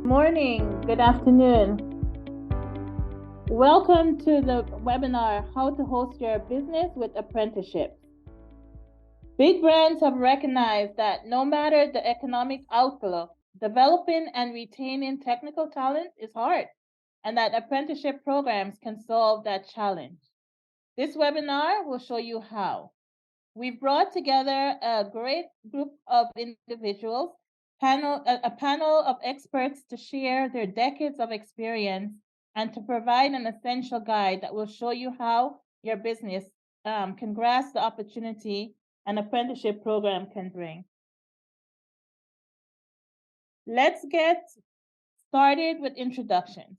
Morning, good afternoon. Welcome to the webinar, How to Host Your Business with Apprenticeships. Big brands have recognized that no matter the economic outlook, developing and retaining technical talent is hard, and that apprenticeship programs can solve that challenge. This webinar will show you how. We've brought together a great group of individuals, a panel of experts to share their decades of experience and to provide an essential guide that will show you how your business can grasp the opportunity an apprenticeship program can bring. Let's get started with introductions.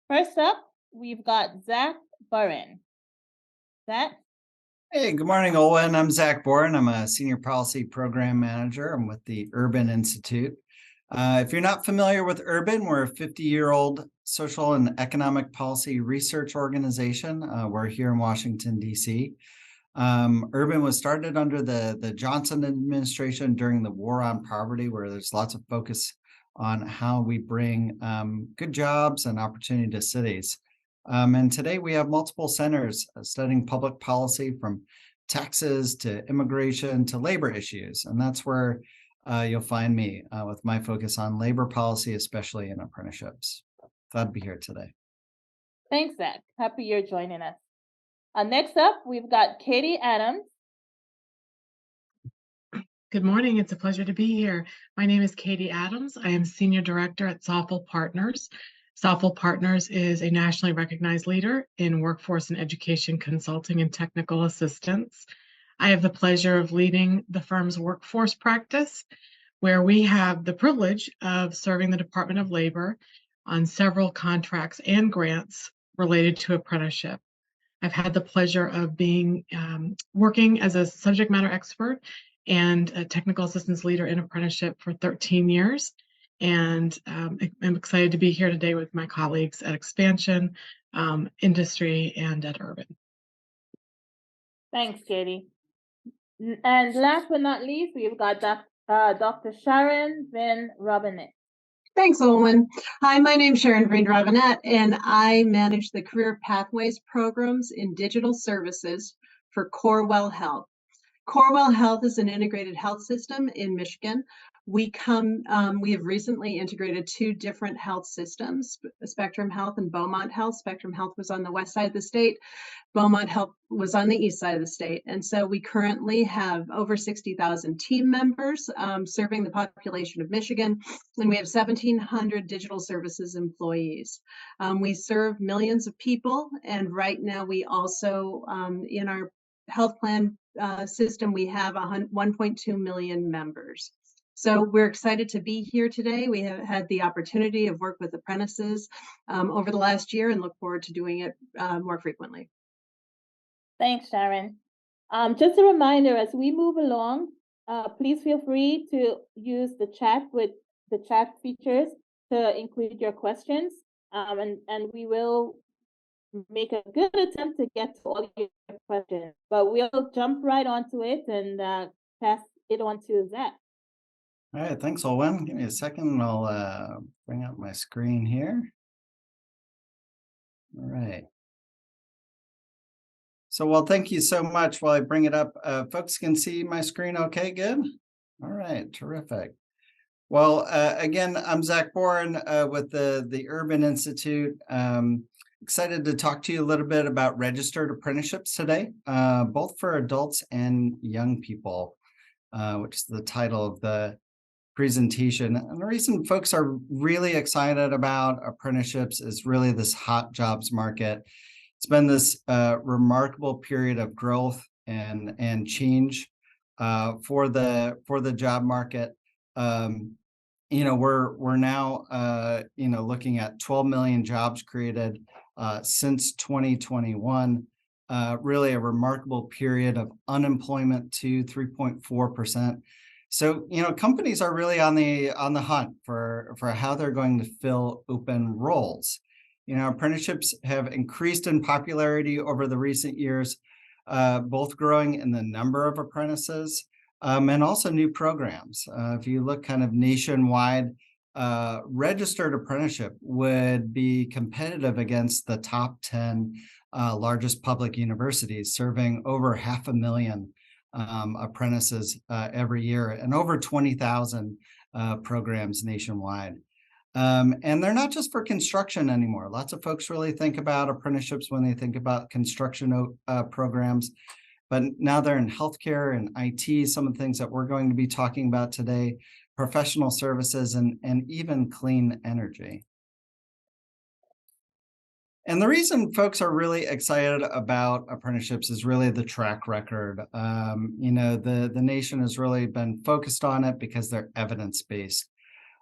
First up, we've got Zach Burren. Zach? Hey, good morning, Olwen. I'm Zach Boren. I'm a Senior Policy Program Manager. I'm with the Urban Institute. If you're not familiar with Urban, we're a 50-year-old social and economic policy research organization. We're here in Washington, D.C. Urban was started under the Johnson administration during the War on Poverty, where there's lots of focus on how we bring good jobs and opportunity to cities. And today we have multiple centers studying public policy from taxes to immigration to labor issues. And that's where you'll find me with my focus on labor policy, especially in apprenticeships. Glad to be here today. Thanks, Zach. Happy you're joining us. Next up, we've got Katie Adams. Good morning. It's a pleasure to be here. My name is Katie Adams. I am Senior Director at Soffel Partners. Soffel Partners is a nationally recognized leader in workforce and education consulting and technical assistance. I have the pleasure of leading the firm's workforce practice, where we have the privilege of serving the Department of Labor on several contracts and grants related to apprenticeship. I've had the pleasure of being working as a subject matter expert and a technical assistance leader in apprenticeship for 13 years. And I'm excited to be here today with my colleagues at Expansion, Industry, and at Urban. Thanks, Katie. And last but not least, we've got Dr. Sharon Van Robinette. Thanks, Olwen. Hi, my name's Sharon Van Robinette, and I manage the Career Pathways programs in digital services for Corewell Health. Corewell Health is an integrated health system in Michigan. We have recently integrated two different health systems, Spectrum Health and Beaumont Health. Spectrum Health was on the west side of the state. Beaumont Health was on the east side of the state. And so we currently have over 60,000 team members serving the population of Michigan, and we have 1,700 digital services employees. We serve millions of people, and right now we also, in our health plan system, we have 1.2 million members. So we're excited to be here today. We have had the opportunity of work with apprentices over the last year and look forward to doing it more frequently. Thanks, Sharon. Just a reminder, as we move along, please feel free to use the chat with the chat features to include your questions, and we will make a good attempt to get to all your questions, but we'll jump right onto it and pass it on to Zach. All right, thanks, Olwen. Give me a second and I'll bring up my screen here. All right. So, well, thank you so much. While I bring it up, folks can see my screen okay, good? All right, terrific. Well, again, I'm Zach Boren with the Urban Institute. Excited to talk to you a little bit about registered apprenticeships today, both for adults and young people, which is the title of the presentation. And the reason folks are really excited about apprenticeships is really this hot jobs market. It's been this remarkable period of growth and change for the job market. We're now looking at 12 million jobs created since 2021. Really a remarkable period of unemployment to 3.4%. So, companies are really on the hunt for how they're going to fill open roles. Apprenticeships have increased in popularity over the recent years, both growing in the number of apprentices and also new programs. If you look kind of nationwide, registered apprenticeship would be competitive against the top 10 largest public universities, serving over 500,000 apprentices every year and over 20,000 programs nationwide. And they're not just for construction anymore. Lots of folks really think about apprenticeships when they think about construction programs, but now they're in healthcare and IT, some of the things that we're going to be talking about today, professional services, and even clean energy. And the reason folks are really excited about apprenticeships is really the track record. The nation has really been focused on it because they're evidence-based.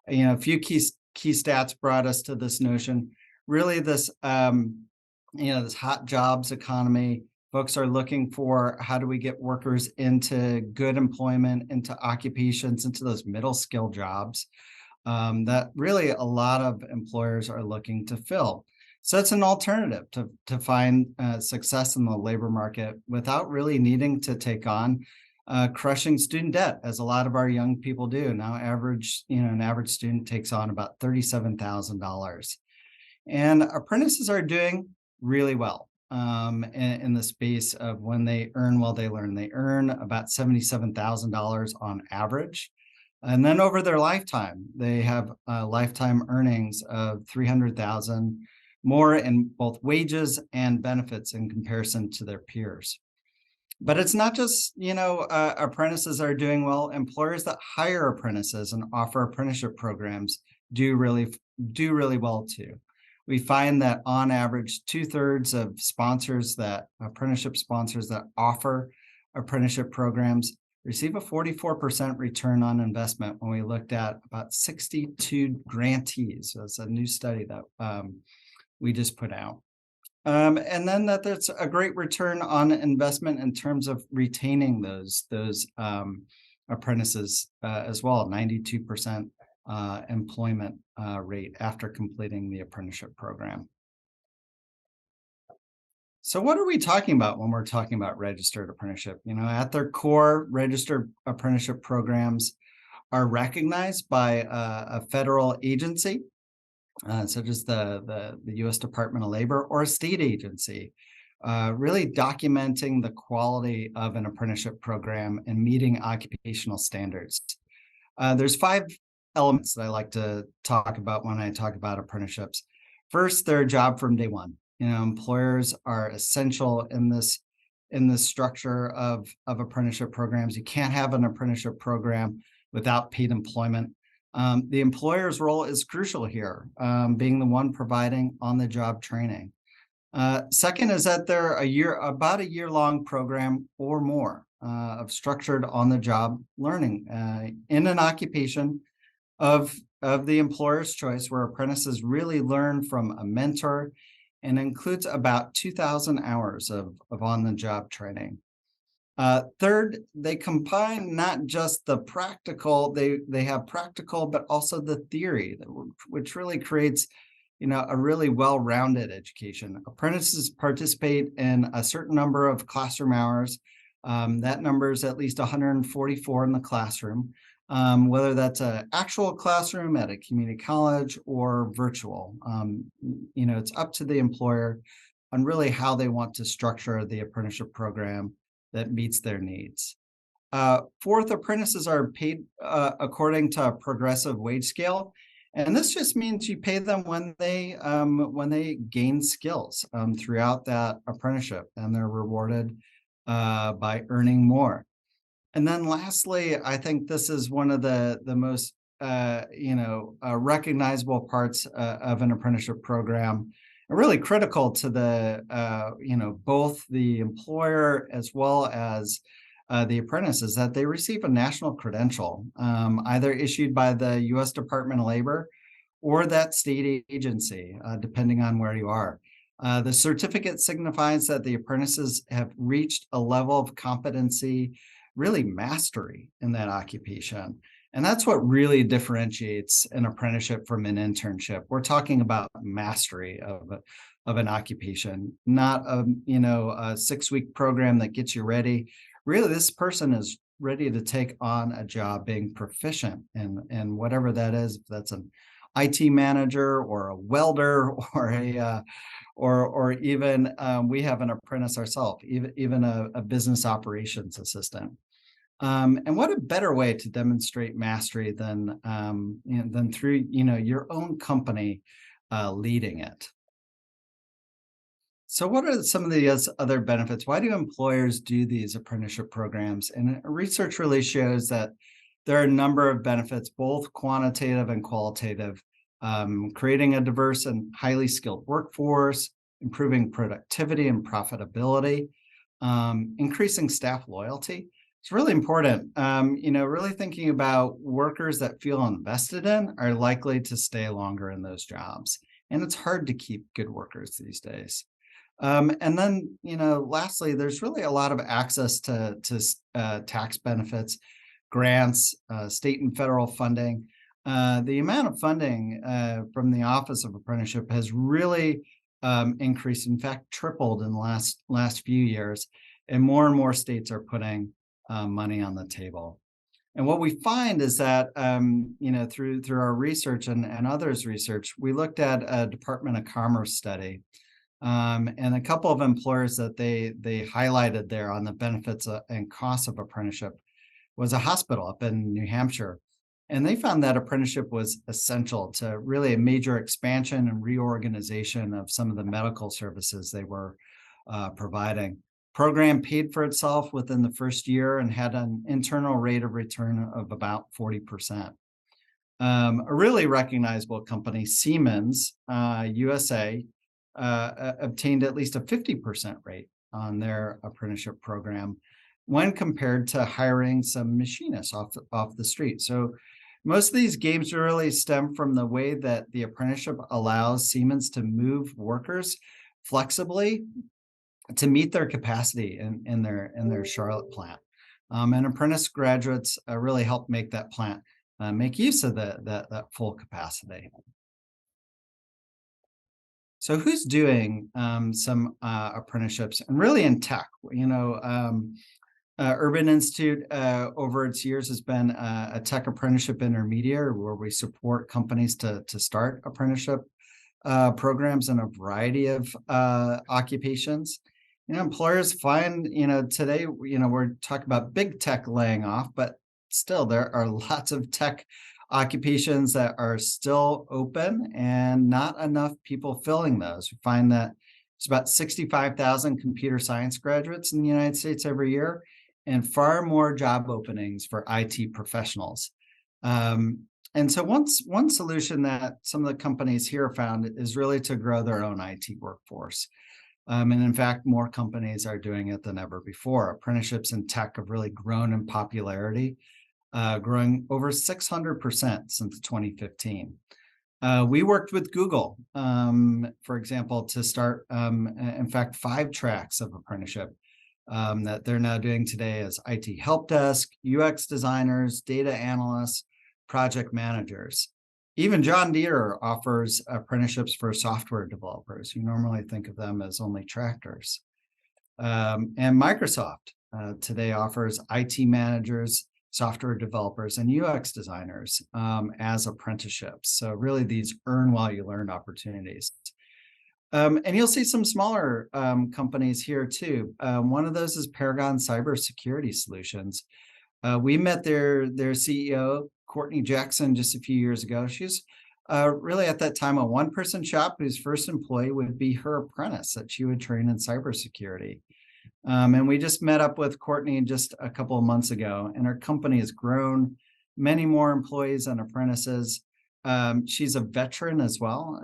A few key stats brought us to this notion. Really, this this hot jobs economy. Folks are looking for how do we get workers into good employment, into occupations, into those middle skill jobs that really a lot of employers are looking to fill. So it's an alternative to find success in the labor market without really needing to take on crushing student debt, as a lot of our young people do. Now, an average student takes on about $37,000. And apprentices are doing really well in the space of when they earn while they learn. They earn about $77,000 on average. And then over their lifetime, they have lifetime earnings of $300,000 more in both wages and benefits in comparison to their peers. But it's not just, apprentices are doing well. Employers that hire apprentices and offer apprenticeship programs do really well too. We find that on average, 2/3 of apprenticeship sponsors that offer apprenticeship programs receive a 44% return on investment when we looked at about 62 grantees. So it's a new study that we just put out. And then that there's a great return on investment in terms of retaining those apprentices as well, 92% employment rate after completing the apprenticeship program. So what are we talking about when we're talking about registered apprenticeship? At their core, registered apprenticeship programs are recognized by a federal agency, such as the U.S. Department of Labor, or a state agency, really documenting the quality of an apprenticeship program and meeting occupational standards. There's 5 elements that I like to talk about when I talk about apprenticeships. First, they're a job from day one. Employers are essential in this structure of apprenticeship programs. You can't have an apprenticeship program without paid employment. The employer's role is crucial here, being the one providing on-the-job training. Second is that they're about a year-long program or more of structured on-the-job learning in an occupation of the employer's choice, where apprentices really learn from a mentor, and includes about 2,000 hours of on-the-job training. Third, they combine not just the practical, they have practical, but also the theory, which really creates, a really well-rounded education. Apprentices participate in a certain number of classroom hours. That number is at least 144 in the classroom, whether that's an actual classroom at a community college or virtual. It's up to the employer on really how they want to structure the apprenticeship program that meets their needs. Fourth, apprentices are paid according to a progressive wage scale. And this just means you pay them when they gain skills throughout that apprenticeship, and they're rewarded by earning more. And then lastly, I think this is one of the most recognizable parts of an apprenticeship program, and really critical to the both the employer as well as the apprentices, that they receive a national credential, either issued by the U.S. Department of Labor or that state agency, depending on where you are. The certificate signifies that the apprentices have reached a level of competency, really mastery in that occupation. And that's what really differentiates an apprenticeship from an internship. We're talking about mastery of an occupation, not a 6-week program that gets you ready. Really, this person is ready to take on a job being proficient in whatever that is, if that's an IT manager or a welder or or even we have an apprentice ourselves, even a business operations assistant. And what a better way to demonstrate mastery than than through your own company leading it. So what are some of the other benefits? Why do employers do these apprenticeship programs? And research really shows that there are a number of benefits, both quantitative and qualitative, creating a diverse and highly skilled workforce, improving productivity and profitability, increasing staff loyalty. It's really important. Really thinking about workers that feel invested in are likely to stay longer in those jobs. And it's hard to keep good workers these days. And then, lastly, there's really a lot of access to tax benefits, grants, state and federal funding. The amount of funding from the Office of Apprenticeship has really increased, in fact, tripled in the last few years, and more states are putting money on the table. And what we find is that, through our research and others' research, we looked at a Department of Commerce study. And a couple of employers that they highlighted there on the benefits and costs of apprenticeship was a hospital up in New Hampshire. And they found that apprenticeship was essential to really a major expansion and reorganization of some of the medical services they were providing. Program paid for itself within the first year and had an internal rate of return of about 40%. A really recognizable company, Siemens USA, obtained at least a 50% rate on their apprenticeship program when compared to hiring some machinists off the street. So most of these gains really stem from the way that the apprenticeship allows Siemens to move workers flexibly to meet their capacity in their Charlotte plant. And apprentice graduates really help make that plant make use of that full capacity. So who's doing some apprenticeships and really in tech? Urban Institute over its years has been a tech apprenticeship intermediary where we support companies to start apprenticeship programs in a variety of occupations. Employers find, today, we're talking about big tech laying off, but still there are lots of tech occupations that are still open and not enough people filling those. We find that it's about 65,000 computer science graduates in the United States every year, and far more job openings for IT professionals. And so one solution that some of the companies here found is really to grow their own IT workforce. And in fact, more companies are doing it than ever before. Apprenticeships in tech have really grown in popularity, growing over 600% since 2015. We worked with Google, for example, to start, in fact, 5 tracks of apprenticeship that they're now doing today as IT help desk, UX designers, data analysts, project managers. Even John Deere offers apprenticeships for software developers. You normally think of them as only tractors. And Microsoft today offers IT managers, software developers, and UX designers as apprenticeships. So really these earn while you learn opportunities. And you'll see some smaller companies here too. One of those is Paragon Cybersecurity Solutions. We met their CEO, Courtney Jackson, just a few years ago. She's really at that time a one-person shop whose first employee would be her apprentice that she would train in cybersecurity. And we just met up with Courtney just a couple of months ago, and her company has grown, many more employees and apprentices. She's a veteran as well,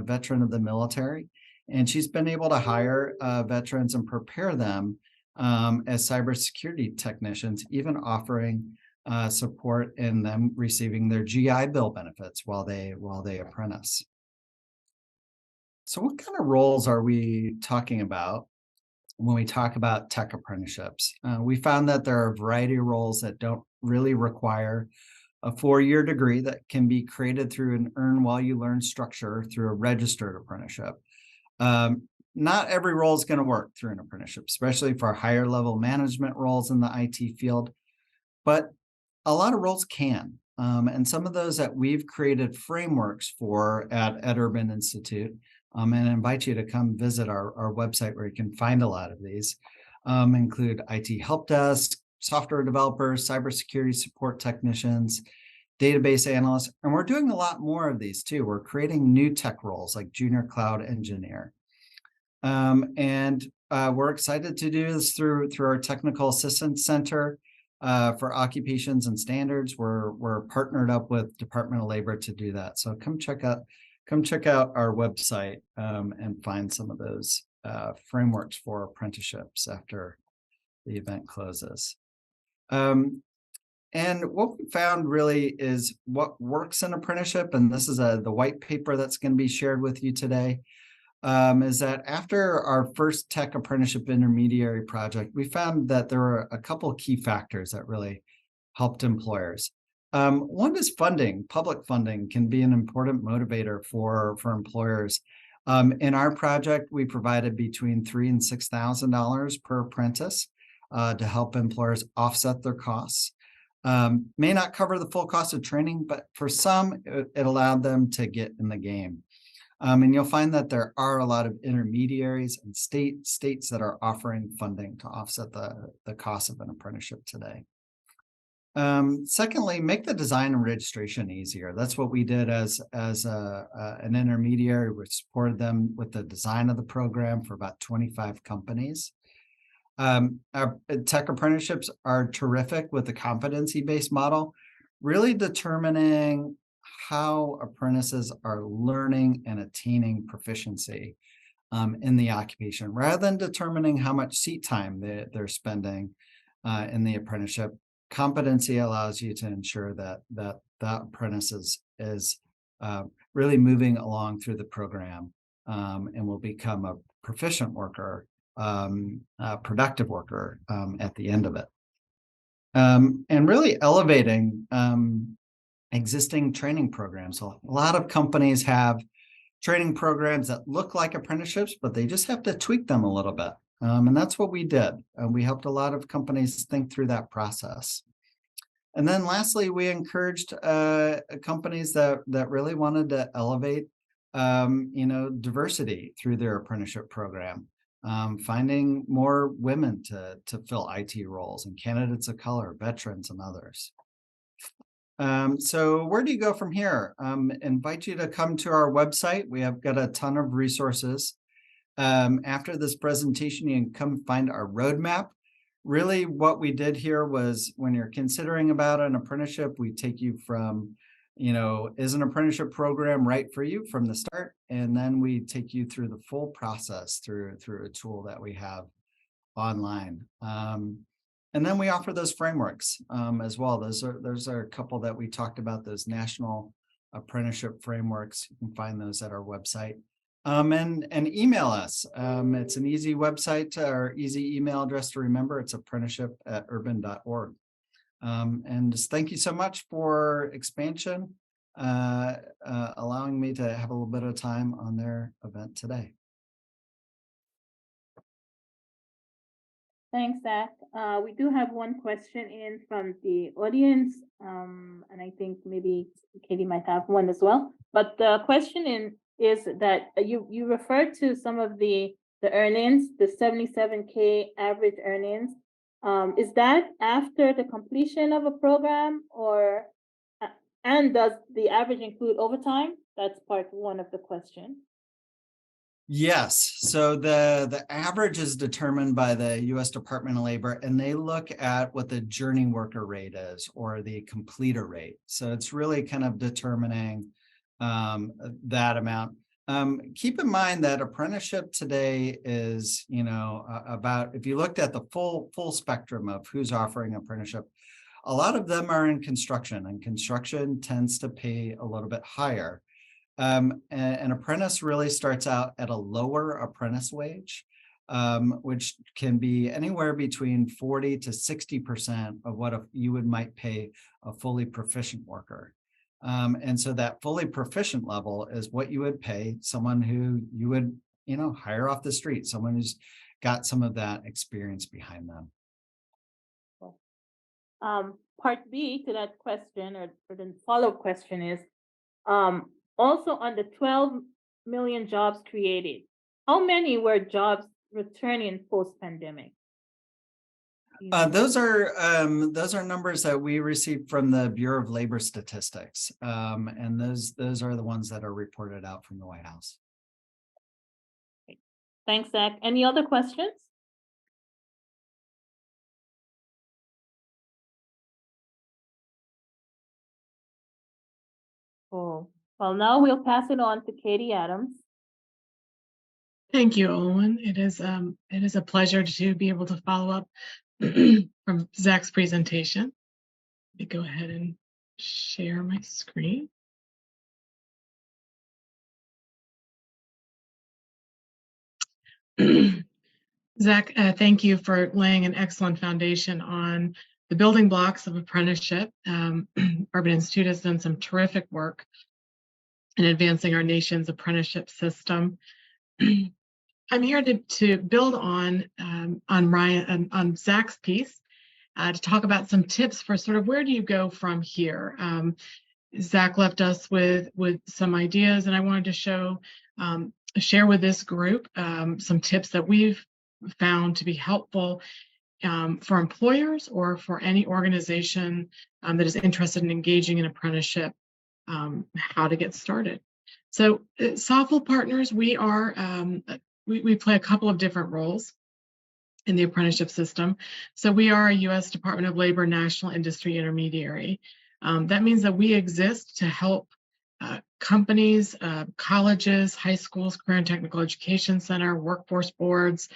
veteran of the military, and she's been able to hire veterans and prepare them as cybersecurity technicians, even offering support in them receiving their GI Bill benefits while they apprentice. So what kind of roles are we talking about when we talk about tech apprenticeships? We found that there are a variety of roles that don't really require a 4-year degree that can be created through an earn while you learn structure through a registered apprenticeship. Not every role is going to work through an apprenticeship, especially for higher level management roles in the IT field. but a lot of roles can. And some of those that we've created frameworks for at Urban Institute, and I invite you to come visit our website where you can find a lot of these, include IT help desk, software developers, cybersecurity support technicians, database analysts, and we're doing a lot more of these too. We're creating new tech roles like junior cloud engineer. And we're excited to do this through our Technical Assistance Center for Occupations and Standards. We're partnered up with Department of Labor to do that. So come check out our website and find some of those frameworks for apprenticeships after the event closes. And what we found really is what works in apprenticeship, and this is the white paper that's going to be shared with you today, is that after our first tech apprenticeship intermediary project, we found that there were a couple of key factors that really helped employers. One is funding. Public funding can be an important motivator for employers. In our project, we provided between $3,000 and $6,000 per apprentice to help employers offset their costs. May not cover the full cost of training, but for some, it allowed them to get in the game. And you'll find that there are a lot of intermediaries and states that are offering funding to offset the cost of an apprenticeship today. Secondly, make the design and registration easier. That's what we did as an intermediary. We supported them with the design of the program for about 25 companies. Our tech apprenticeships are terrific with the competency-based model, really determining how apprentices are learning and attaining proficiency in the occupation, rather than determining how much seat time they're spending in the apprenticeship. Competency allows you to ensure that apprentice is really moving along through the program and will become a proficient worker, a productive worker at the end of it. And really elevating existing training programs. So a lot of companies have training programs that look like apprenticeships, but they just have to tweak them a little bit. And that's what we did. We helped a lot of companies think through that process. And then lastly, we encouraged companies that really wanted to elevate diversity through their apprenticeship program. Finding more women to fill IT roles and candidates of color, veterans, and others. So where do you go from here? Invite you to come to our website. We have got a ton of resources. After this presentation, you can come find our roadmap. Really, what we did here was when you're considering about an apprenticeship, we take you from, is an apprenticeship program right for you from the start? And then we take you through the full process through a tool that we have online. And then we offer those frameworks as well. Those are a couple that we talked about, those national apprenticeship frameworks. You can find those at our website. And email us. It's an easy website or easy email address to remember. It's apprenticeship@urban.org. And just thank you so much for Expansion, allowing me to have a little bit of time on their event today. Thanks, Zach. We do have one question in from the audience, and I think maybe Katie might have one as well. But the question is that you referred to some of the earnings, the 77K average earnings. Is that after the completion of a program, or and does the average include overtime? That's part one of the question. Yes. So the average is determined by the U.S. Department of Labor, and they look at what the journey worker rate is or the completer rate. So it's really kind of determining that amount. Keep in mind that apprenticeship today is, about, if you looked at the full spectrum of who's offering apprenticeship, a lot of them are in construction, and construction tends to pay a little bit higher. An apprentice really starts out at a lower apprentice wage, which can be anywhere between 40 to 60% of what you might pay a fully proficient worker. And so that fully proficient level is what you would pay someone who you would, hire off the street, someone who's got some of that experience behind them. Part B to that question, or the follow-up question is, also on the 12 million jobs created, how many were jobs returning post-pandemic? Those are numbers that we received from the Bureau of Labor Statistics, and those are the ones that are reported out from the White House. Thanks, Zach. Any other questions? Oh, well, now we'll pass it on to Katie Adams. Thank you, Owen. It is a pleasure to be able to follow up from Zach's presentation. Let me go ahead and share my screen. Zach, thank you for laying an excellent foundation on the building blocks of apprenticeship. Urban Institute has done some terrific work in advancing our nation's apprenticeship system. I'm here to build on Zach's piece to talk about some tips for sort of where do you go from here. Zach left us with some ideas, and I wanted to share with this group some tips that we've found to be helpful for employers or for any organization that is interested in engaging in apprenticeship, how to get started. So at Softwell Partners, we play a couple of different roles in the apprenticeship system. So we are a U.S. Department of Labor National Industry Intermediary. That means that we exist to help companies, colleges, high schools, career and technical education center, workforce boards,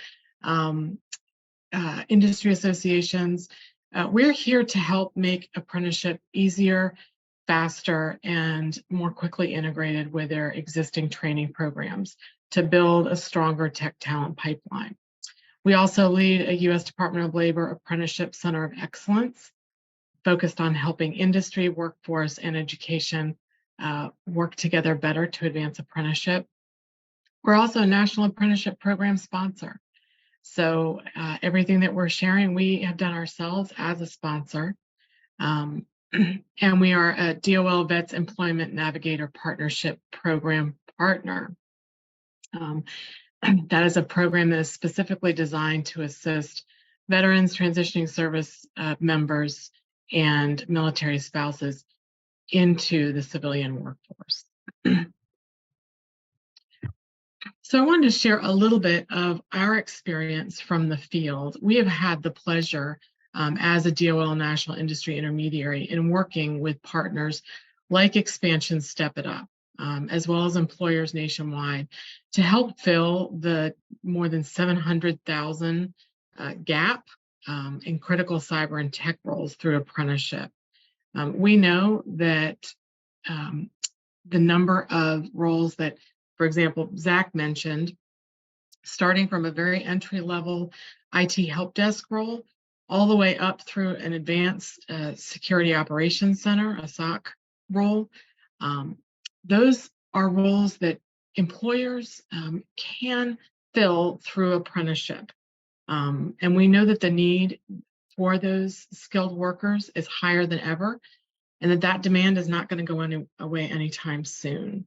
industry associations. We're here to help make apprenticeship easier, faster, and more quickly integrated with their existing training programs to build a stronger tech talent pipeline. We also lead a U.S. Department of Labor Apprenticeship Center of Excellence focused on helping industry, workforce, and education work together better to advance apprenticeship. We're also a National Apprenticeship Program sponsor. So everything that we're sharing, we have done ourselves as a sponsor. And we are a DOL Vets Employment Navigator Partnership Program partner. That is a program that is specifically designed to assist veterans, transitioning service members, and military spouses into the civilian workforce. So I wanted to share a little bit of our experience from the field. We have had the pleasure as a DOL National Industry Intermediary in working with partners like Expansion Step It Up, as well as employers nationwide to help fill the more than 700,000 gap in critical cyber and tech roles through apprenticeship. We know that the number of roles that, for example, Zach mentioned, starting from a very entry-level IT help desk role, all the way up through an advanced security operations center, a SOC role. Those are roles that employers can fill through apprenticeship. And we know that the need for those skilled workers is higher than ever, and that demand is not going to go away anytime soon.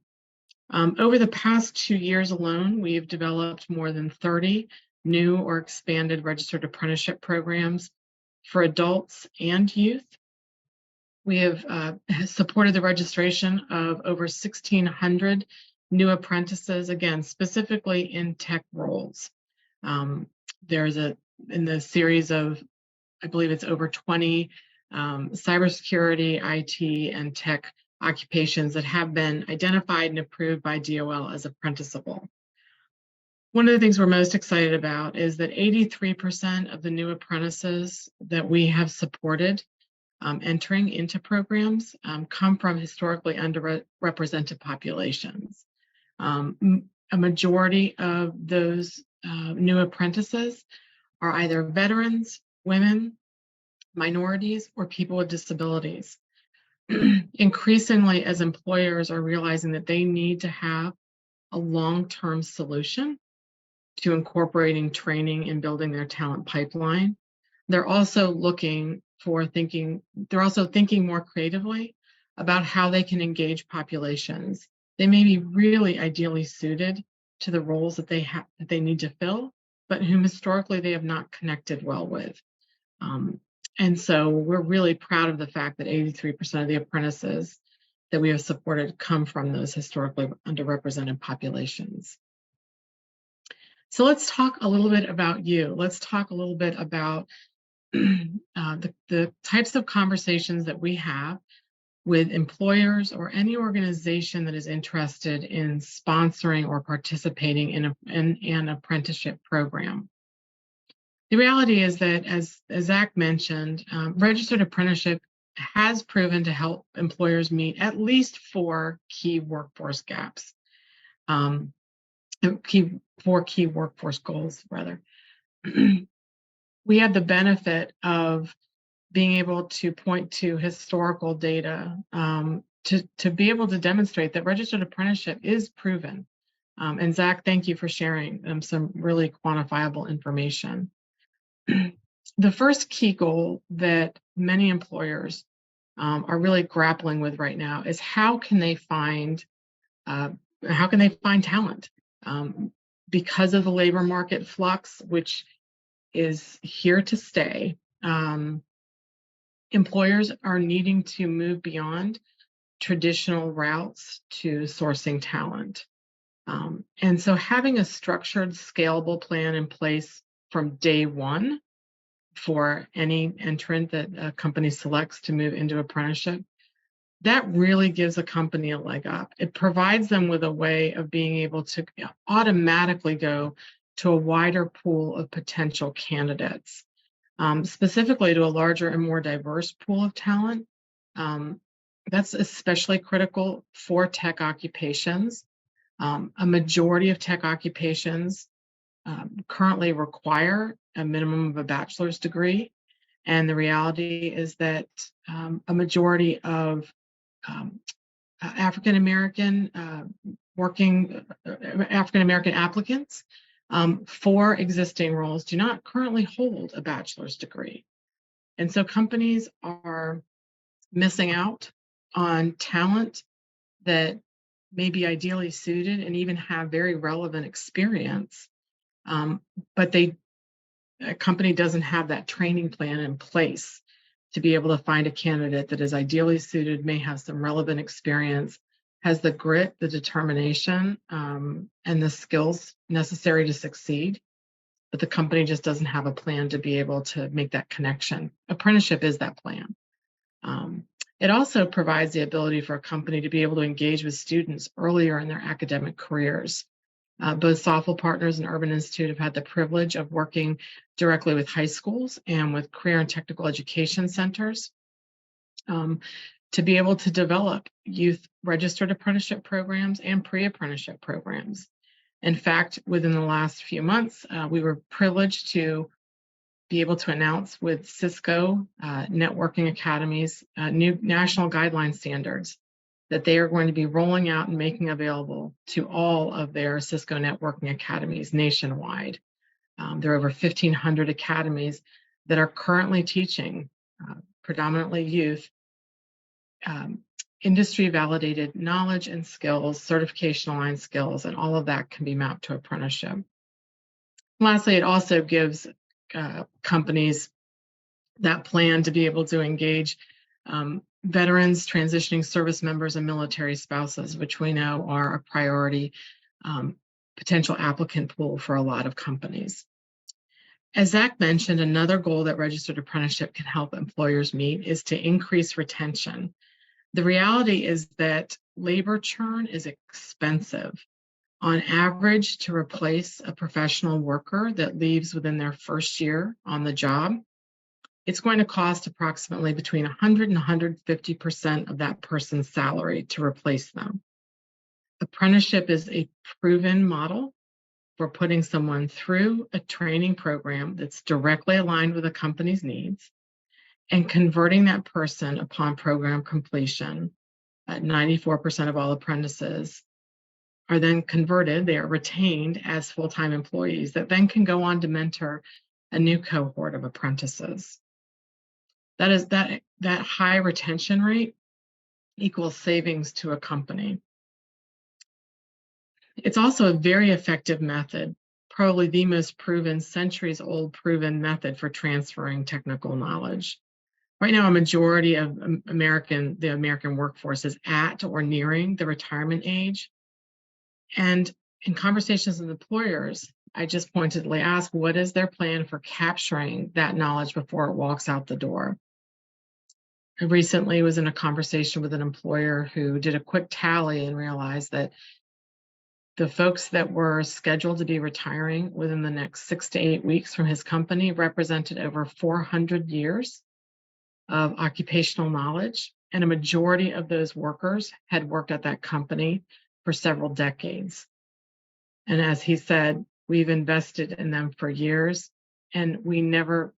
Over the past 2 years alone, we have developed more than 30 new or expanded registered apprenticeship programs for adults and youth. We have supported the registration of over 1,600 new apprentices, again, specifically in tech roles. There's in the series of, I believe it's over 20 cybersecurity, IT, and tech occupations that have been identified and approved by DOL as apprenticeable. One of the things we're most excited about is that 83% of the new apprentices that we have supported entering into programs come from historically underrepresented populations. A majority of those new apprentices are either veterans, women, minorities, or people with disabilities. Increasingly, as employers are realizing that they need to have a long-term solution to incorporating training and building their talent pipeline, they're also looking for thinking, they're also thinking more creatively about how they can engage populations. They may be really ideally suited to the roles that they need to fill, but whom historically they have not connected well with. And so we're really proud of the fact that 83% of the apprentices that we have supported come from those historically underrepresented populations. So let's talk a little bit about you. Let's talk a little bit about the types of conversations that we have with employers or any organization that is interested in sponsoring or participating in an apprenticeship program. The reality is that, as Zach mentioned, registered apprenticeship has proven to help employers meet at least 4 key workforce gaps, four key workforce goals, rather. We have the benefit of being able to point to historical data to be able to demonstrate that registered apprenticeship is proven. And Zach, thank you for sharing some really quantifiable information. The first key goal that many employers are really grappling with right now is how can they find talent because of the labor market flux, which is here to stay. Employers are needing to move beyond traditional routes to sourcing talent. And so having a structured, scalable plan in place from day one for any entrant that a company selects to move into apprenticeship, that really gives a company a leg up. It provides them with a way of being able to automatically go to a wider pool of potential candidates, specifically to a larger and more diverse pool of talent. That's especially critical for tech occupations. A majority of tech occupations currently require a minimum of a bachelor's degree. And the reality is that a majority of African American applicants for existing roles do not currently hold a bachelor's degree. And so companies are missing out on talent that may be ideally suited and even have very relevant experience, but a company doesn't have that training plan in place to be able to find a candidate that is ideally suited, may have some relevant experience, has the grit, the determination, and the skills necessary to succeed, but the company just doesn't have a plan to be able to make that connection. Apprenticeship is that plan. It also provides the ability for a company to be able to engage with students earlier in their academic careers. Both Software Partners and Urban Institute have had the privilege of working directly with high schools and with career and technical education centers to be able to develop youth registered apprenticeship programs and pre-apprenticeship programs. In fact, within the last few months, we were privileged to be able to announce with Cisco Networking Academy's new national guideline standards that they are going to be rolling out and making available to all of their Cisco Networking Academies nationwide. There are over 1,500 academies that are currently teaching predominantly youth industry-validated knowledge and skills, certification-aligned skills, and all of that can be mapped to apprenticeship. Lastly, it also gives companies that plan to be able to engage veterans, transitioning service members, and military spouses, which we know are a priority potential applicant pool for a lot of companies. As Zach mentioned, another goal that registered apprenticeship can help employers meet is to increase retention. The reality is that labor churn is expensive. On average, to replace a professional worker that leaves within their first year on the job, it's going to cost approximately between 100 and 150% of that person's salary to replace them. Apprenticeship is a proven model for putting someone through a training program that's directly aligned with a company's needs and converting that person upon program completion. 94% of all apprentices are then converted, they are retained as full-time employees that then can go on to mentor a new cohort of apprentices. that high retention rate equals savings to a company. It's also a very effective method, probably the most proven, centuries-old proven method for transferring technical knowledge. Right now, a majority of the American workforce is at or nearing the retirement age. And in conversations with employers, I just pointedly ask, what is their plan for capturing that knowledge before it walks out the door? I recently was in a conversation with an employer who did a quick tally and realized that the folks that were scheduled to be retiring within the next 6 to 8 weeks from his company represented over 400 years of occupational knowledge, and a majority of those workers had worked at that company for several decades. And as he said, we've invested in them for years, and we never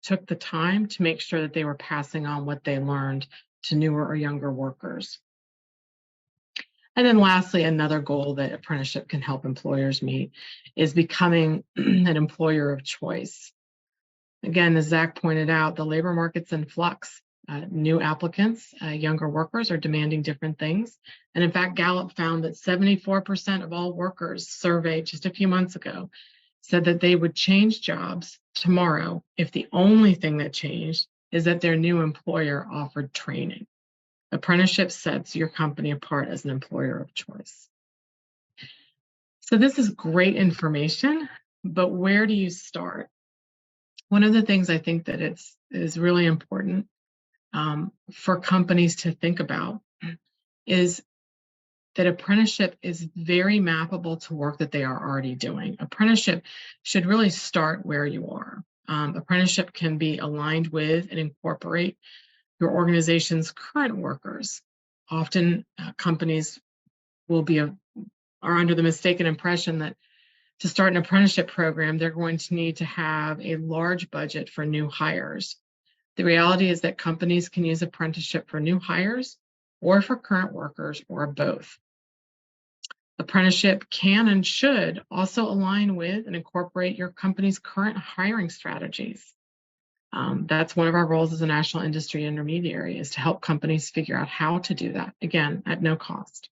took the time to make sure that they were passing on what they learned to newer or younger workers. And then lastly, another goal that apprenticeship can help employers meet is becoming an employer of choice. Again, as Zach pointed out, the labor market's in flux. New applicants, younger workers are demanding different things. And in fact, Gallup found that 74% of all workers surveyed just a few months ago said that they would change jobs tomorrow if the only thing that changed is that their new employer offered training. Apprenticeship sets your company apart as an employer of choice. So this is great information, but where do you start? One of the things I think that is really important for companies to think about is that apprenticeship is very mappable to work that they are already doing. Apprenticeship should really start where you are. Apprenticeship can be aligned with and incorporate your organization's current workers. Often companies are under the mistaken impression that to start an apprenticeship program, they're going to need to have a large budget for new hires. The reality is that companies can use apprenticeship for new hires or for current workers or both. Apprenticeship can and should also align with and incorporate your company's current hiring strategies. That's one of our roles as a national industry intermediary, is to help companies figure out how to do that, again, at no cost.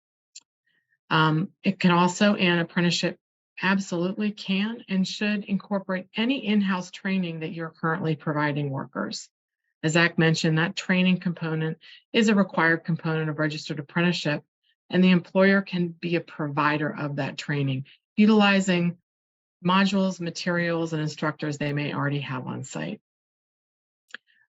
It can also, and apprenticeship absolutely can and should incorporate any in-house training that you're currently providing workers. As Zach mentioned, that training component is a required component of registered apprenticeship, and the employer can be a provider of that training, utilizing modules, materials, and instructors they may already have on site.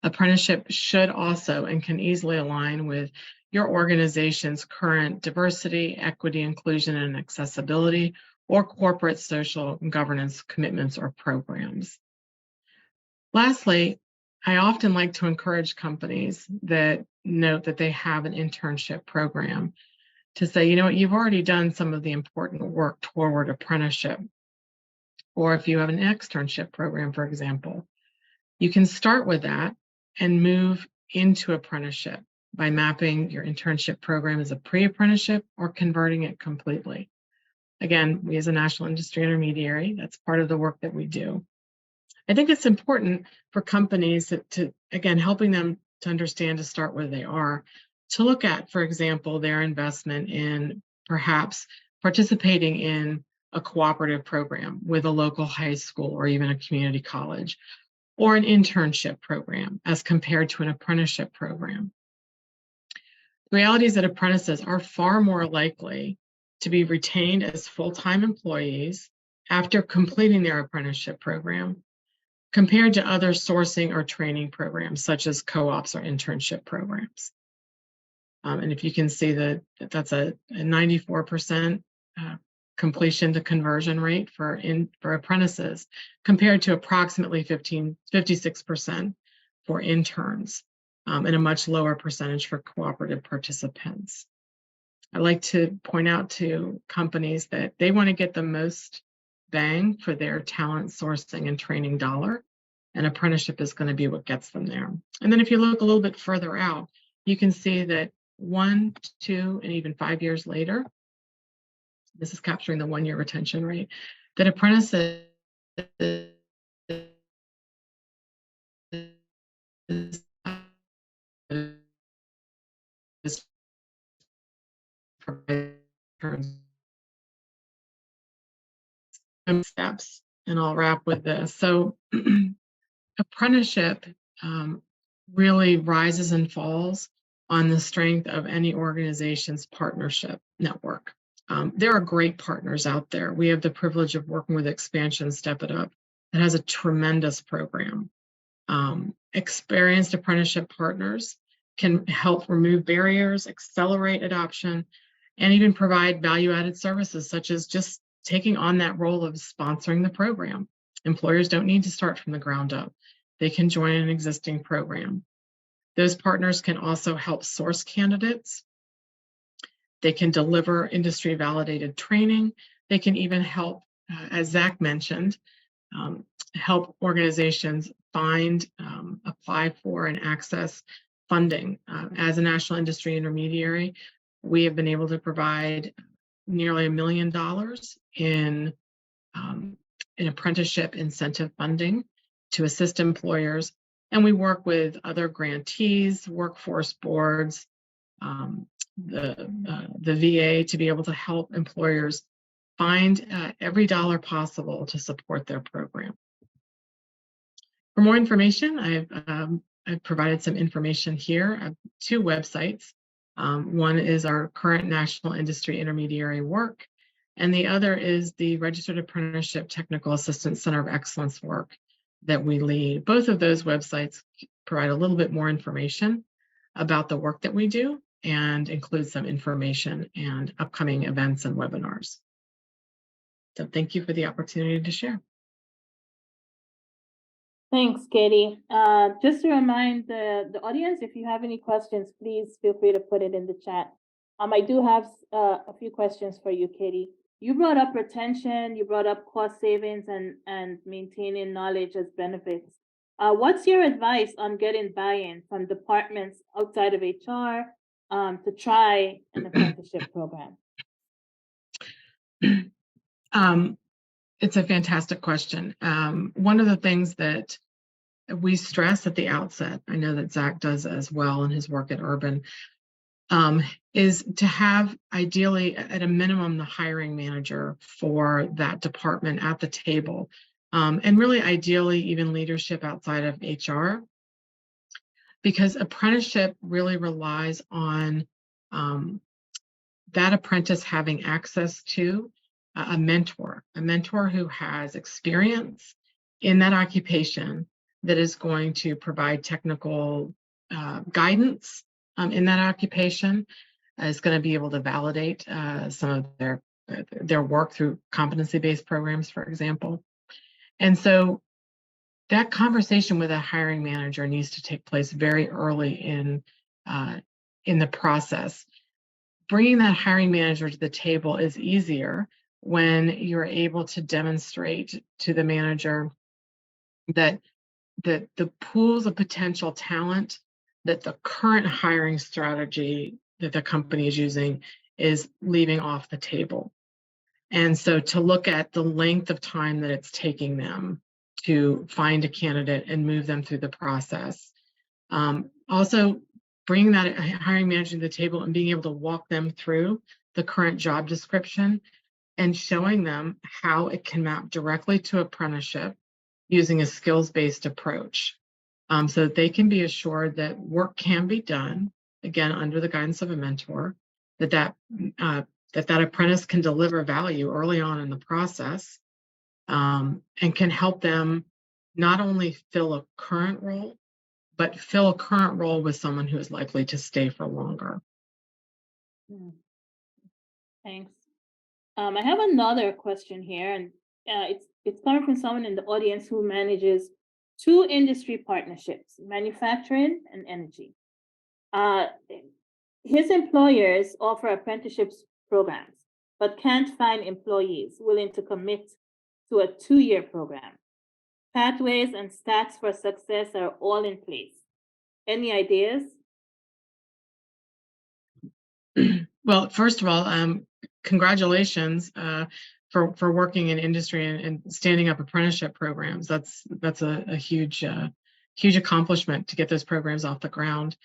Apprenticeship should also and can easily align with your organization's current diversity, equity, inclusion, and accessibility, or corporate social and governance commitments or programs. Lastly, I often like to encourage companies that note that they have an internship program to say, you know what, you've already done some of the important work toward apprenticeship. Or if you have an externship program, for example, you can start with that and move into apprenticeship by mapping your internship program as a pre-apprenticeship or converting it completely. Again, we as a national industry intermediary, that's part of the work that we do. I think it's important for companies to again, helping them to understand, to start where they are, to look at, for example, their investment in perhaps participating in a cooperative program with a local high school or even a community college, or an internship program as compared to an apprenticeship program. The reality is that apprentices are far more likely to be retained as full-time employees after completing their apprenticeship program compared to other sourcing or training programs such as co-ops or internship programs. And if you can see that that's a 94% completion to conversion rate for apprentices compared to approximately 56% for interns, and a much lower percentage for cooperative participants. I like to point out to companies that they want to get the most bang for their talent sourcing and training dollar, and apprenticeship is going to be what gets them there. And then if you look a little bit further out, you can see that 1, 2, and even 5 years later, this is capturing the 1-year retention rate, that apprentices, 70% steps, and I'll wrap with this. So apprenticeship really rises and falls on the strength of any organization's partnership network. There are great partners out there. We have the privilege of working with Expansion Step It Up. It has a tremendous program. Experienced apprenticeship partners can help remove barriers, accelerate adoption, and even provide value-added services such as just taking on that role of sponsoring the program. Employers don't need to start from the ground up. They can join an existing program. Those partners can also help source candidates. They can deliver industry-validated training. They can even help, as Zach mentioned, help organizations find, apply for, and access funding. As a national industry intermediary, we have been able to provide nearly $1 million in apprenticeship incentive funding to assist employers. And we work with other grantees, workforce boards, the VA to be able to help employers find every dollar possible to support their program. For more information, I've provided some information here. I have 2 websites. One is our current National Industry Intermediary work, and the other is the Registered Apprenticeship Technical Assistance Center of Excellence work that we lead. Both of those websites provide a little bit more information about the work that we do and include some information and upcoming events and webinars. So thank you for the opportunity to share. Thanks, Katie. Just to remind the audience, if you have any questions, please feel free to put it in the chat. I do have a few questions for you, Katie. You brought up retention, you brought up cost savings and maintaining knowledge as benefits. What's your advice on getting buy-in from departments outside of HR to try an apprenticeship program? It's a fantastic question. One of the things that we stress at the outset, I know that Zach does as well in his work at Urban, is to have, ideally, at a minimum, the hiring manager for that department at the table. And really, ideally, even leadership outside of HR, because apprenticeship really relies on that apprentice having access to a mentor who has experience in that occupation that is going to provide technical guidance in that occupation, is going to be able to validate some of their work through competency-based programs, for example. And so that conversation with a hiring manager needs to take place very early in the process. Bringing that hiring manager to the table is easier when you're able to demonstrate to the manager that the pools of potential talent that the current hiring strategy that the company is using is leaving off the table. And so to look at the length of time that it's taking them to find a candidate and move them through the process. Also, bringing that hiring manager to the table and being able to walk them through the current job description and showing them how it can map directly to apprenticeship using a skills-based approach, so that they can be assured that work can be done, again, under the guidance of a mentor, that apprentice can deliver value early on in the process, and can help them not only fill a current role, but fill a current role with someone who is likely to stay for longer. Thanks. I have another question here, and it's coming from someone in the audience who manages 2 industry partnerships, manufacturing and energy. His employers offer apprenticeships programs, but can't find employees willing to commit to a 2-year program. Pathways and stats for success are all in place. Any ideas? Well, first of all, congratulations for working in industry and standing up apprenticeship programs. That's a huge accomplishment to get those programs off the ground.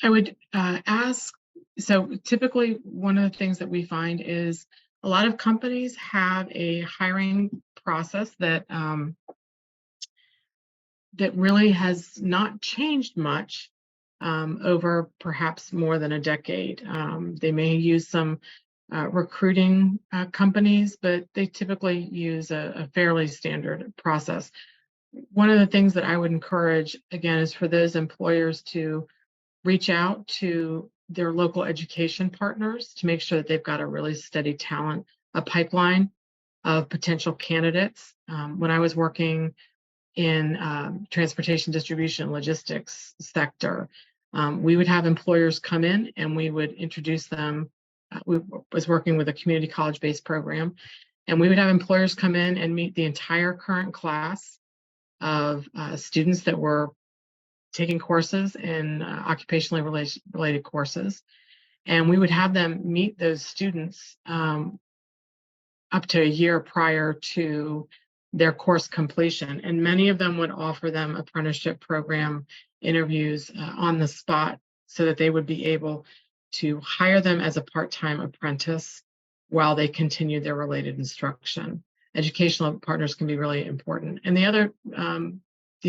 I would ask, so typically one of the things that we find is a lot of companies have a hiring process that that really has not changed much over perhaps more than a decade. They may use some recruiting companies, but they typically use a fairly standard process. One of the things that I would encourage, again, is for those employers to reach out to their local education partners to make sure that they've got a really steady talent, a pipeline of potential candidates. When I was working in transportation distribution and logistics sector, we would have employers come in and we would introduce them. We was working with a community college-based program, and we would have employers come in and meet the entire current class of students that were taking courses in occupationally related courses. And we would have them meet those students up to a year prior to their course completion. And many of them would offer them apprenticeship program interviews on the spot so that they would be able to hire them as a part-time apprentice while they continue their related instruction. Educational partners can be really important. And the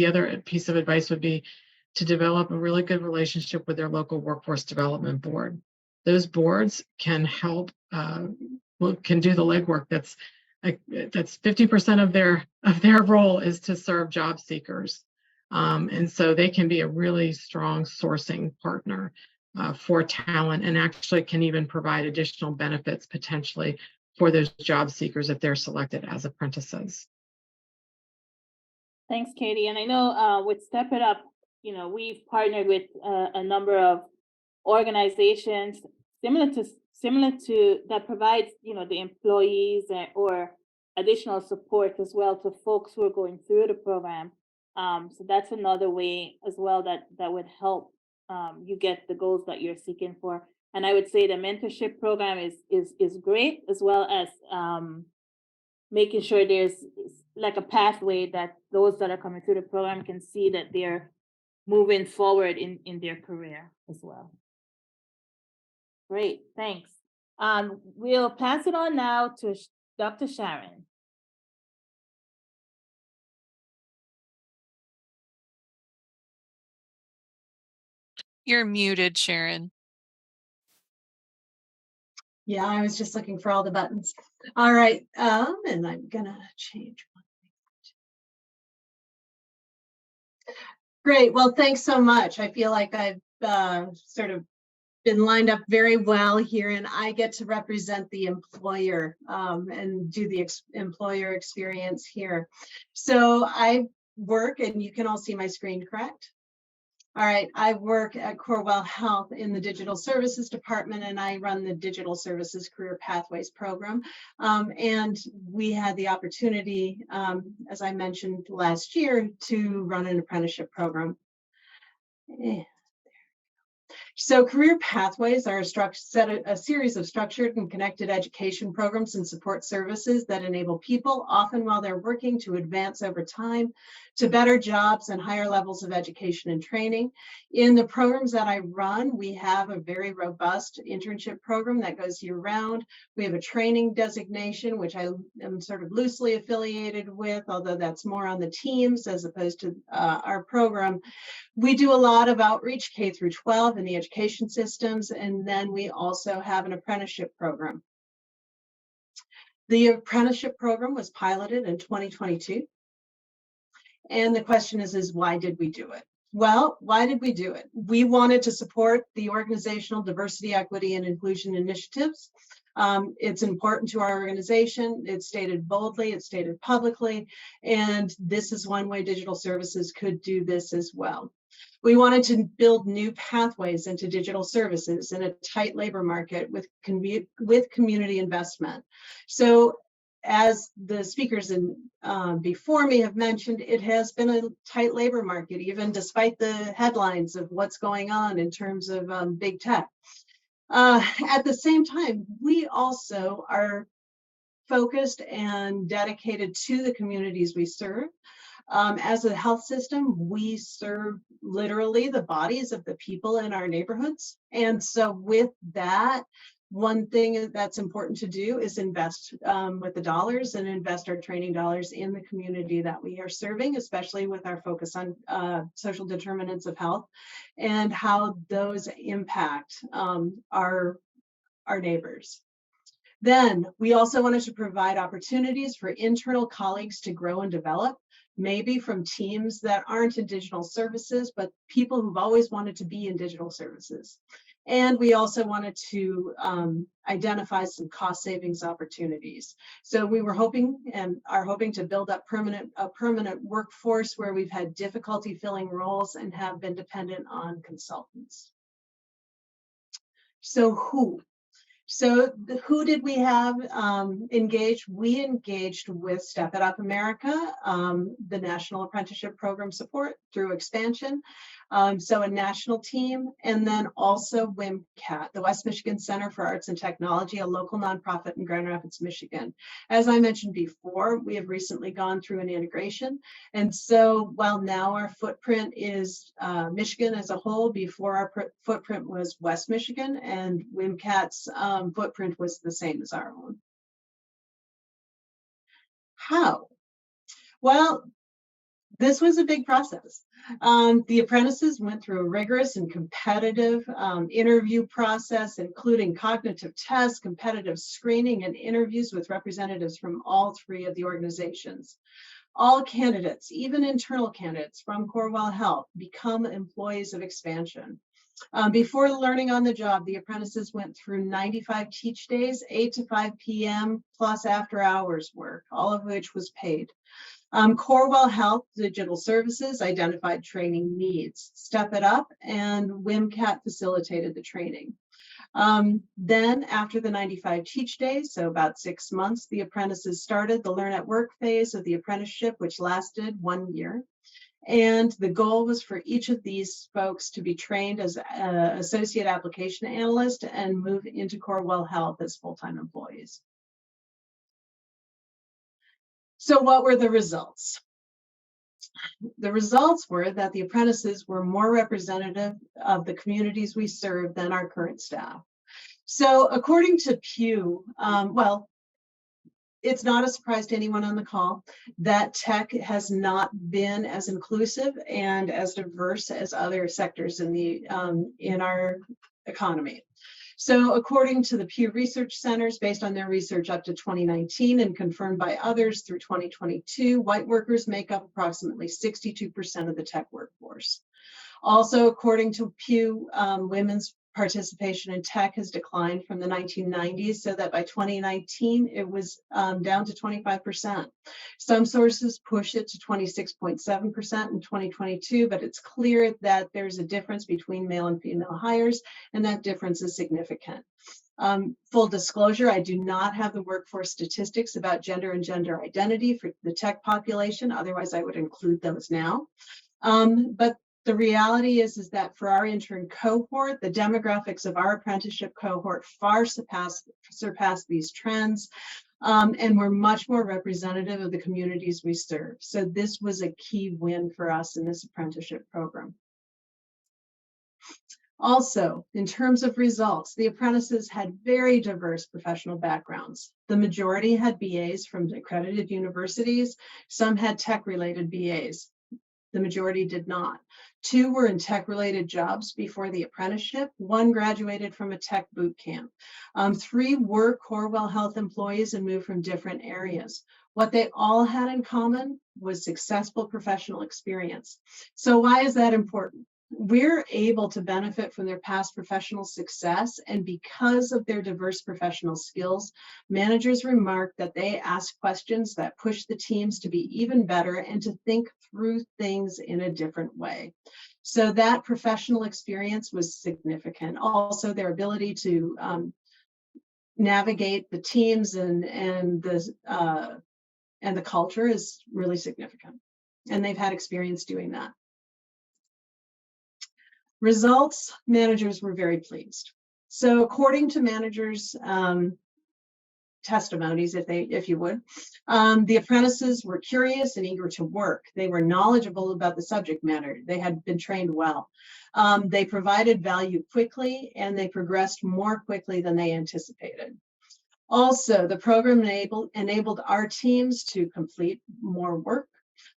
other piece of advice would be to develop a really good relationship with their local workforce development board. Those boards can help, can do the legwork. That's 50% of their role is to serve job seekers. And so they can be a really strong sourcing partner for talent, and actually can even provide additional benefits potentially for those job seekers if they're selected as apprentices. Thanks, Katie. And I know with Step It Up, we've partnered with a number of organizations similar to that provides, the employees or additional support as well to folks who are going through the program. So that's another way as well that would help you get the goals that you're seeking for. And I would say the mentorship program is great, as well as making sure there's like a pathway that those that are coming through the program can see that they're moving forward in their career as well. Great, thanks. We'll pass it on now to Dr. Sharon. You're muted, Sharon. Yeah, I was just looking for all the buttons. All right, and I'm gonna change one. Great, well, thanks so much. I feel like I've sort of been lined up very well here, and I get to represent the employer and do the employer experience here. So I work, and you can all see my screen, correct? All right, I work at Corewell Health in the Digital Services Department, and I run the Digital Services Career Pathways program. And we had the opportunity, as I mentioned last year, to run an apprenticeship program. So career pathways are a series of structured and connected education programs and support services that enable people, often while they're working, to advance over time to better jobs and higher levels of education and training. In the programs that I run, we have a very robust internship program that goes year round. We have a training designation, which I am sort of loosely affiliated with, although that's more on the teams as opposed to our program. We do a lot of outreach K through 12 in the education systems, and then we also have an apprenticeship program. The apprenticeship program was piloted in 2022. And the question is why did we do it? Well, why did we do it? We wanted to support the organizational diversity, equity, and inclusion initiatives. It's important to our organization. It's stated boldly, it's stated publicly, and this is one way digital services could do this as well. We wanted to build new pathways into digital services in a tight labor market with community investment. So as the speakers before me have mentioned, it has been a tight labor market, even despite the headlines of what's going on in terms of big tech. At the same time, we also are focused and dedicated to the communities we serve. As a health system, we serve literally the bodies of the people in our neighborhoods. And so with that, one thing that's important to do is invest with the dollars and invest our training dollars in the community that we are serving, especially with our focus on social determinants of health and how those impact our neighbors. Then we also wanted to provide opportunities for internal colleagues to grow and develop, maybe from teams that aren't in digital services, but people who've always wanted to be in digital services. And we also wanted to identify some cost savings opportunities. So we were hoping and are hoping to build up a permanent workforce where we've had difficulty filling roles and have been dependent on consultants. So who did we have engaged? We engaged with Step It Up America, the National Apprenticeship Program support through expansion. So a national team, and then also WMCAT, the West Michigan Center for Arts and Technology, a local nonprofit in Grand Rapids, Michigan. As I mentioned before, we have recently gone through an integration. And so while now our footprint is Michigan as a whole, before our footprint was West Michigan, and WMCAT's footprint was the same as our own. How? Well, this was a big process. The apprentices went through a rigorous and competitive interview process, including cognitive tests, competitive screening, and interviews with representatives from all three of the organizations. All candidates, even internal candidates from Corewell Health, become employees of Expansion. Before learning on the job, the apprentices went through 95 teach days, 8 to 5 p.m., plus after hours work, all of which was paid. Corewell Health Digital Services identified training needs, Step It Up, and WMCAT facilitated the training. Then after the 95 teach days, so about 6 months, the apprentices started the Learn at Work phase of the apprenticeship, which lasted 1 year. And the goal was for each of these folks to be trained as an associate application analyst and move into Corewell Health as full-time employees. So what were the results? The results were that the apprentices were more representative of the communities we serve than our current staff. So according to Pew, well, it's not a surprise to anyone on the call that tech has not been as inclusive and as diverse as other sectors in our economy. So according to the Pew Research Centers, based on their research up to 2019 and confirmed by others through 2022, white workers make up approximately 62% of the tech workforce. Also, according to Pew, women's participation in tech has declined from the 1990s, so that by 2019, it was down to 25%. Some sources push it to 26.7% in 2022, but it's clear that there's a difference between male and female hires, and that difference is significant. Full disclosure, I do not have the workforce statistics about gender and gender identity for the tech population, otherwise I would include those now. But the reality is that for our intern cohort, the demographics of our apprenticeship cohort far surpass these trends, and we're much more representative of the communities we serve. So this was a key win for us in this apprenticeship program. Also, in terms of results, the apprentices had very diverse professional backgrounds. The majority had BAs from accredited universities. Some had tech-related BAs. The majority did not. 2 were in tech-related jobs before the apprenticeship. 1 graduated from a tech boot camp. 3 were Corewell Health employees and moved from different areas. What they all had in common was successful professional experience. So why is that important? We're able to benefit from their past professional success, and because of their diverse professional skills, managers remark that they ask questions that push the teams to be even better and to think through things in a different way. So that professional experience was significant. Also, their ability to navigate the teams and the culture is really significant, and they've had experience doing that. Results, managers were very pleased. So according to managers, testimonies, if you would. The apprentices were curious and eager to work. They were knowledgeable about the subject matter. They had been trained well. They provided value quickly, and they progressed more quickly than they anticipated. Also, the program enabled our teams to complete more work.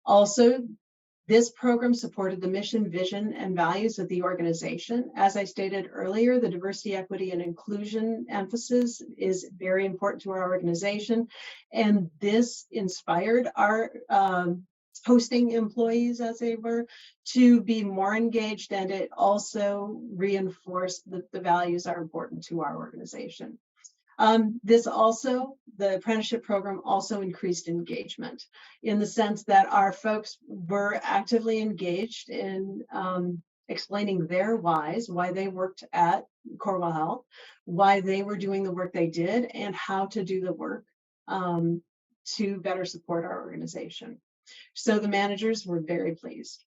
Also, this program supported the mission, vision, and values of the organization. As I stated earlier, the diversity, equity, and inclusion emphasis is very important to our organization. And this inspired our hosting employees, as they were, to be more engaged, and it also reinforced that the values are important to our organization. The apprenticeship program also increased engagement in the sense that our folks were actively engaged in explaining their whys, why they worked at Corewell Health, why they were doing the work they did, and how to do the work to better support our organization. So the managers were very pleased.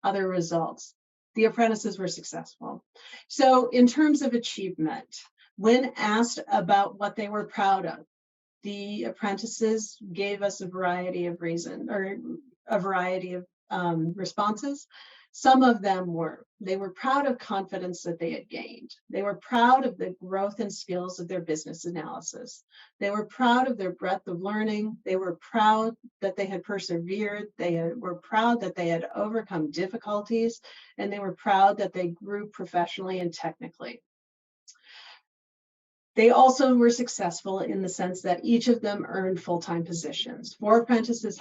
Other results. The apprentices were successful. So in terms of achievement, when asked about what they were proud of, the apprentices gave us a variety of responses. Some of them they were proud of confidence that they had gained. They were proud of the growth and skills of their business analysis. They were proud of their breadth of learning. They were proud that they had persevered. They were proud that they had overcome difficulties, and they were proud that they grew professionally and technically. They also were successful in the sense that each of them earned full-time positions. 4 apprentices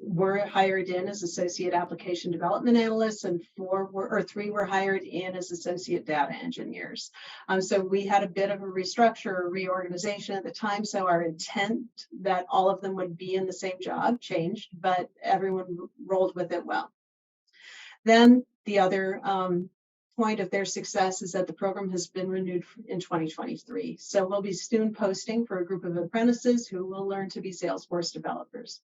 were hired in as associate application development analysts, and 3 were hired in as associate data engineers. So we had a bit of a restructure or reorganization at the time. So our intent that all of them would be in the same job changed, but everyone rolled with it well. Then the other point of their success is that the program has been renewed in 2023. So we'll be soon posting for a group of apprentices who will learn to be Salesforce developers.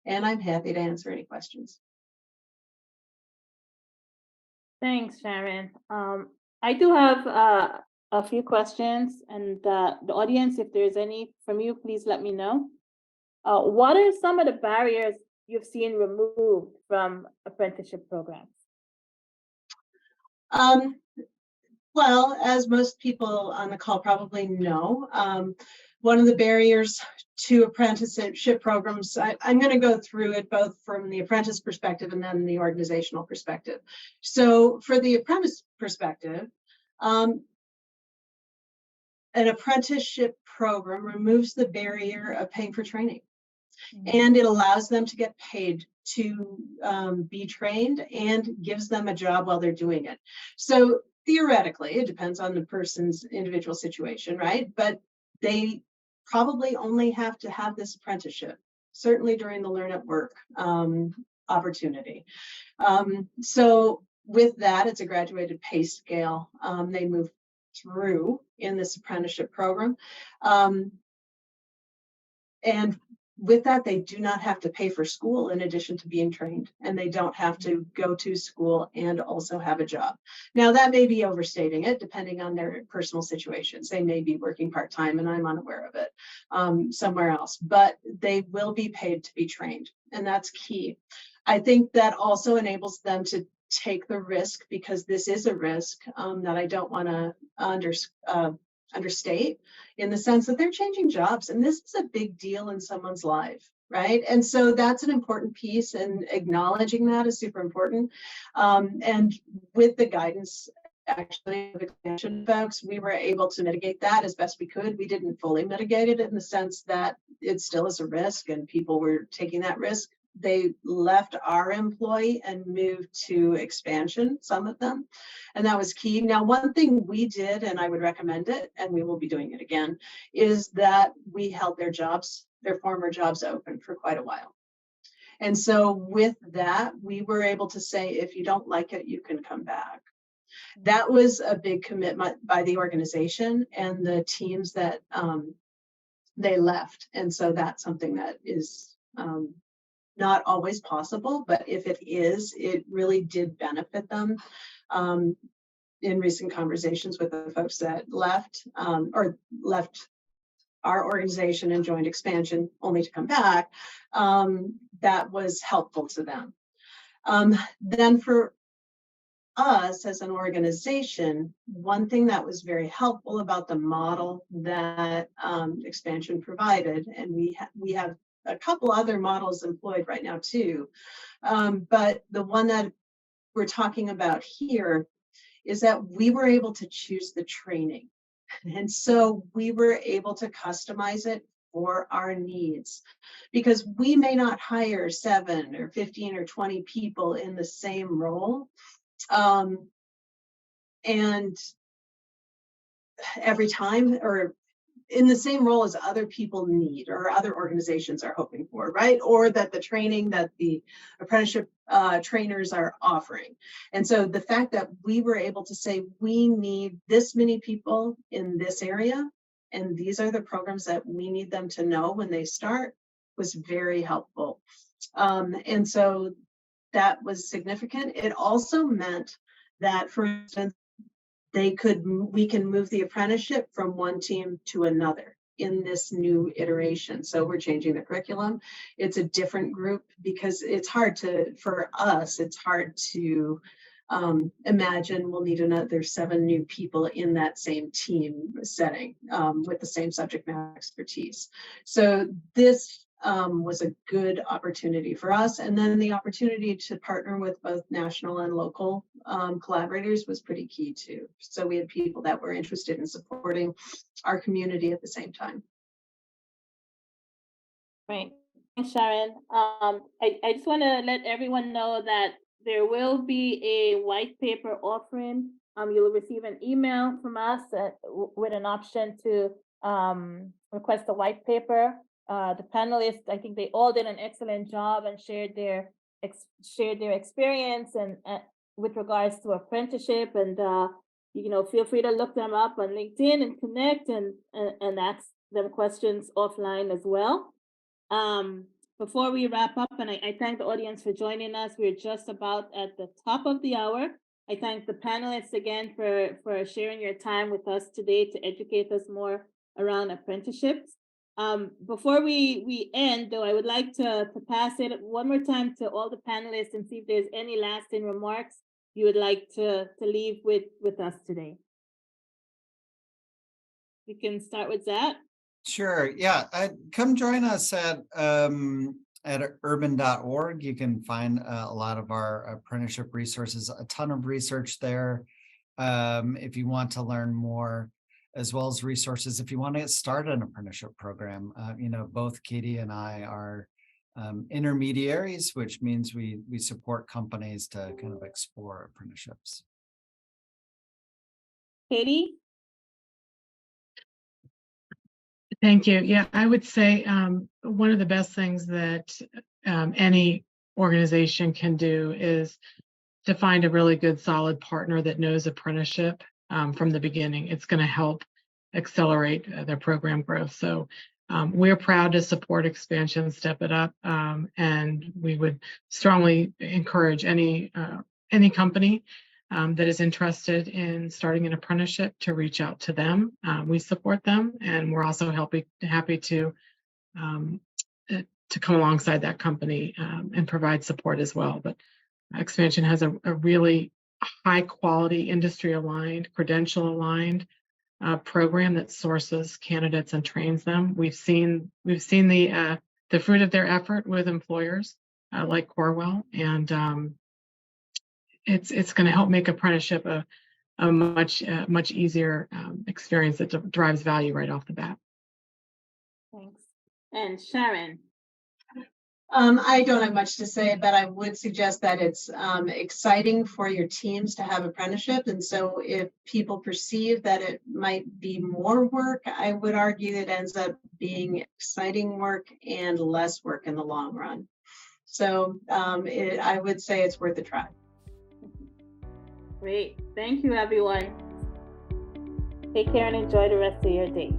And I'm happy to answer any questions. Thanks, Sharon. I do have a few questions, and the audience, if there's any from you, please let me know. What are some of the barriers you've seen removed from apprenticeship programs? Well, as most people on the call probably know, one of the barriers to apprenticeship programs, I'm going to go through it both from the apprentice perspective and then the organizational perspective. So for the apprentice perspective, an apprenticeship program removes the barrier of paying for training. And it allows them to get paid to be trained and gives them a job while they're doing it. So theoretically, it depends on the person's individual situation, right? But they probably only have to have this apprenticeship, certainly during the Learn at Work opportunity. So with that, it's a graduated pay scale. They move through in this apprenticeship program. And with that, they do not have to pay for school in addition to being trained, and they don't have to go to school and also have a job. Now, that may be overstating it, depending on their personal situations. They may be working part-time, and I'm unaware of it somewhere else, but they will be paid to be trained, and that's key. I think that also enables them to take the risk, because this is a risk that I don't want to understate, in the sense that they're changing jobs, and this is a big deal in someone's life, right? And so that's an important piece, and acknowledging that is super important. And with the guidance, actually, of expansion folks, we were able to mitigate that as best we could. We didn't fully mitigate it in the sense that it still is a risk, and people were taking that risk. They left our employee and moved to expansion, some of them, and that was key. Now, one thing we did, and I would recommend it, and we will be doing it again, is that we held their former jobs open for quite a while. And so with that, we were able to say, if you don't like it, you can come back. That was a big commitment by the organization and the teams that they left. And so that's something that is not always possible, but if it is, it really did benefit them. in recent conversations with the folks that left our organization and joined Expansion only to come back, that was helpful to them. Then for us as an organization, one thing that was very helpful about the model that Expansion provided, and we have a couple other models employed right now too, but the one that we're talking about here is that we were able to choose the training. And so we were able to customize it for our needs, because we may not hire 7 or 15 or 20 people in the same role. And every time, or in the same role as other people need or other organizations are hoping for, right? Or that the training that the apprenticeship trainers are offering. And so the fact that we were able to say, we need this many people in this area, and these are the programs that we need them to know when they start, was very helpful. And so that was significant. It also meant that, for instance, we can move the apprenticeship from one team to another in this new iteration. So we're changing the curriculum. It's a different group, because it's hard to imagine we'll need another 7 new people in that same team setting with the same subject matter expertise. So this was a good opportunity for us. And then the opportunity to partner with both national and local collaborators was pretty key too. So we had people that were interested in supporting our community at the same time. Right. Thanks, Sharon. I just want to let everyone know that there will be a white paper offering. You'll receive an email from us with an option to request a white paper. The panelists, I think they all did an excellent job and shared their experience and with regards to apprenticeship. And feel free to look them up on LinkedIn and connect and ask them questions offline as well. Before we wrap up, and I thank the audience for joining us. We're just about at the top of the hour. I thank the panelists again for sharing your time with us today to educate us more around apprenticeships. Before we end, though, I would like to pass it one more time to all the panelists and see if there's any lasting remarks you would like to leave with us today. We can start with Zach. Sure. Yeah. Come join us at urban.org. You can find a lot of our apprenticeship resources, a ton of research there. If you want to learn more, as well as resources, if you want to get started an apprenticeship program. Both Katie and I are intermediaries, which means we support companies to kind of explore apprenticeships. Katie? Thank you. Yeah, I would say one of the best things that any organization can do is to find a really good, solid partner that knows apprenticeship from the beginning. It's going to help accelerate their program growth. So we're proud to support Expansion, Step It Up, and we would strongly encourage any company that is interested in starting an apprenticeship to reach out to them. We support them, and we're also happy to come alongside that company and provide support as well. But Expansion has a really high quality, industry aligned, credential aligned program that sources candidates and trains them. We've seen the fruit of their effort with employers like Corewell, and it's going to help make apprenticeship a much easier experience that drives value right off the bat. Thanks. And Sharon? I don't have much to say, but I would suggest that it's exciting for your teams to have apprenticeship. And so if people perceive that it might be more work, I would argue it ends up being exciting work and less work in the long run. So I would say it's worth a try. Great. Thank you, everyone. Take care and enjoy the rest of your day.